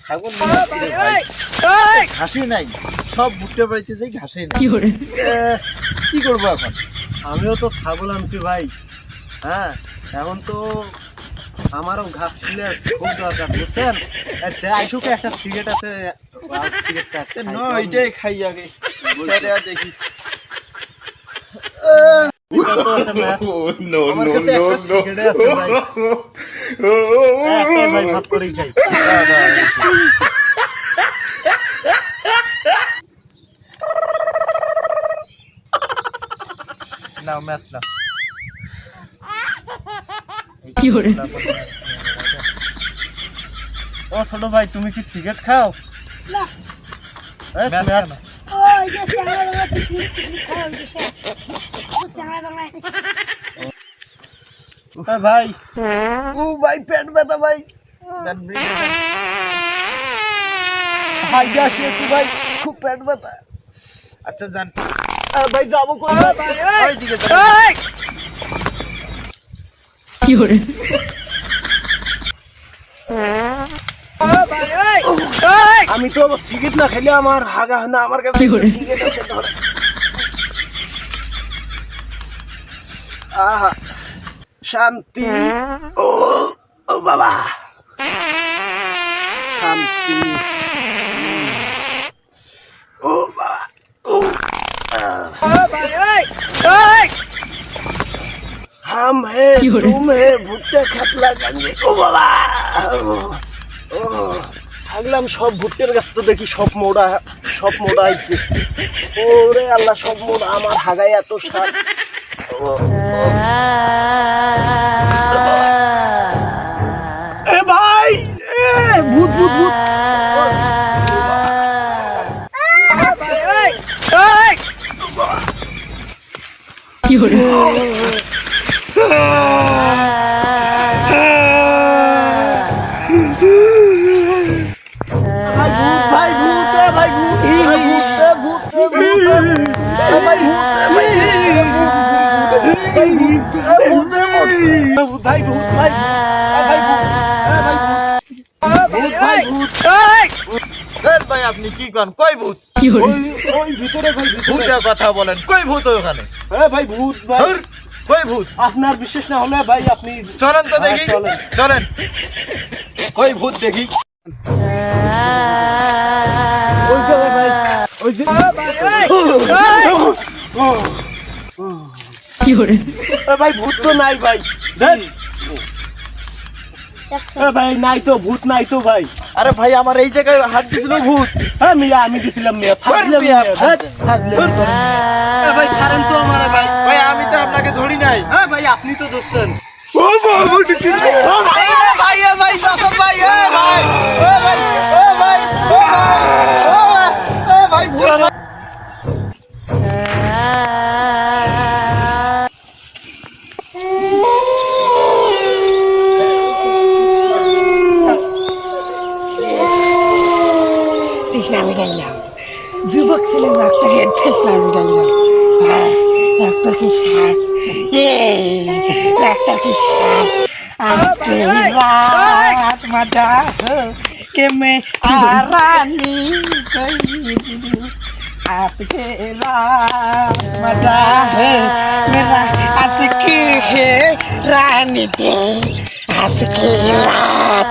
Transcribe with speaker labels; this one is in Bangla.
Speaker 1: ছাগল ঘাসই নাই, সব ভুট্টা বাড়িতে যাই ঘাসই নাই। কি করবো এখন?
Speaker 2: আমিও তো ছাগল আনছি ভাই। হ্যাঁ, এখন তো আমারও ঘাস ছিল খুব দরকার, বুঝছেন? আইসুকে একটা সিগারেট আছে, সিগারেটটা
Speaker 1: এটাই খাই আগে দেখি।
Speaker 2: আমার কাছে একটা সিগারেট আছে ভাই, একটাই ভাই, ভাত করেই খাই।
Speaker 1: নাও ম্যাচ নাও।
Speaker 2: ও ছোট ভাই, তুমি কি সিগারেট খাও?
Speaker 3: না।
Speaker 2: এই,
Speaker 1: ম্যাচ
Speaker 2: তুমি
Speaker 1: কেন?
Speaker 3: ওই যে চ্যাংড়া বাংলা পিকনিক খাওয়া ওই যে সে চ্যাংড়া বাংলা
Speaker 2: ভাই, ও ভাই পেট ব্যথা ভাই, হাই গ্যাস একটু ভাই, খুব পেট ব্যথা।
Speaker 1: আচ্ছা যান
Speaker 2: ভাই যাবো কোথায়?
Speaker 1: ওইদিকে যান।
Speaker 2: আমি তো সিগারেট না খেলে আমার হাগা হয় না, আমার কাছে সিগারেট আছে, ধরে। আহা, শান্তি। ও ও বাবা, শান্তি। ও বাবা, ও हम है तुम है ভুট্টা খেতলা গঞ্জে। ও বাবা, ও থাকলাম সব ভুট্টের গাছ তো দেখি সব মোড়া আইছে। ওরে আল্লাহ, সব মোড়া, আমার হাগায় এত সার। এ ভাই, এ ভূত ভূত ভূত। ভাই ভূত, ভাই ভূত, ভাই ভূত, ভূত, ভূত, ভাই ভূত, ভাই ভূত, ভূত, ভাই ভূত, ভাই, ভাই ভূত, ভাই ভূত,
Speaker 1: ভাই আপনি কি করেন? কই ভূত?
Speaker 2: ওই ভিতরে ভাই, ভিতরে।
Speaker 1: ভূতের কথা বলেন, কই ভূত ওখানে?
Speaker 2: হ্যাঁ ভাই, ভূত ভাই।
Speaker 1: ধুর, কই ভূত?
Speaker 2: আপনার বিশ্বাস না হলে ভাই আপনি
Speaker 1: চলেন তো দেখি,
Speaker 2: চলেন।
Speaker 1: চলেন। কই ভূত দেখি।
Speaker 2: ওই যে ভাই, ওই যে ভাই, ভূত তো নাই ভাই, দেখ। ভাই নাই তো, ভূত নাই তো ভাই।
Speaker 1: আরে ভাই, আমার এই জায়গায় হাত দিছিল ভূত।
Speaker 2: হ্যাঁ মিয়া, আমি দিছিলাম মিয়া, ফাজলাম মিয়া, ফাজলাম। ভাই ছাড়েন তো আমারে ভাই।
Speaker 1: ভাই আমি তো আপনাকে ধরি নাই।
Speaker 2: হ্যাঁ ভাই, আপনি তো ধরছেন।
Speaker 1: ও ভাই,
Speaker 2: ও ভাই, এ ভাই, এ ভাই, শাসন ভাই, এ ভাই, ও ভাই, ও ভাই, ও ভাই, ও ভাই, এ ভাই, ভূত ভাই।
Speaker 4: তৃষ্ণা মিটাইলাম, যুবক ছিলেন ডাক্তারকে তৃষ্ণা মিটাইলাম। ডাক্তার কি সাত, ডাক্তার কি সাত। আজকে রাত মজা के मैं आरानी कहीं, আজকে রাত মজা है मेरा, আজকে है रानी दे, আজকে রাত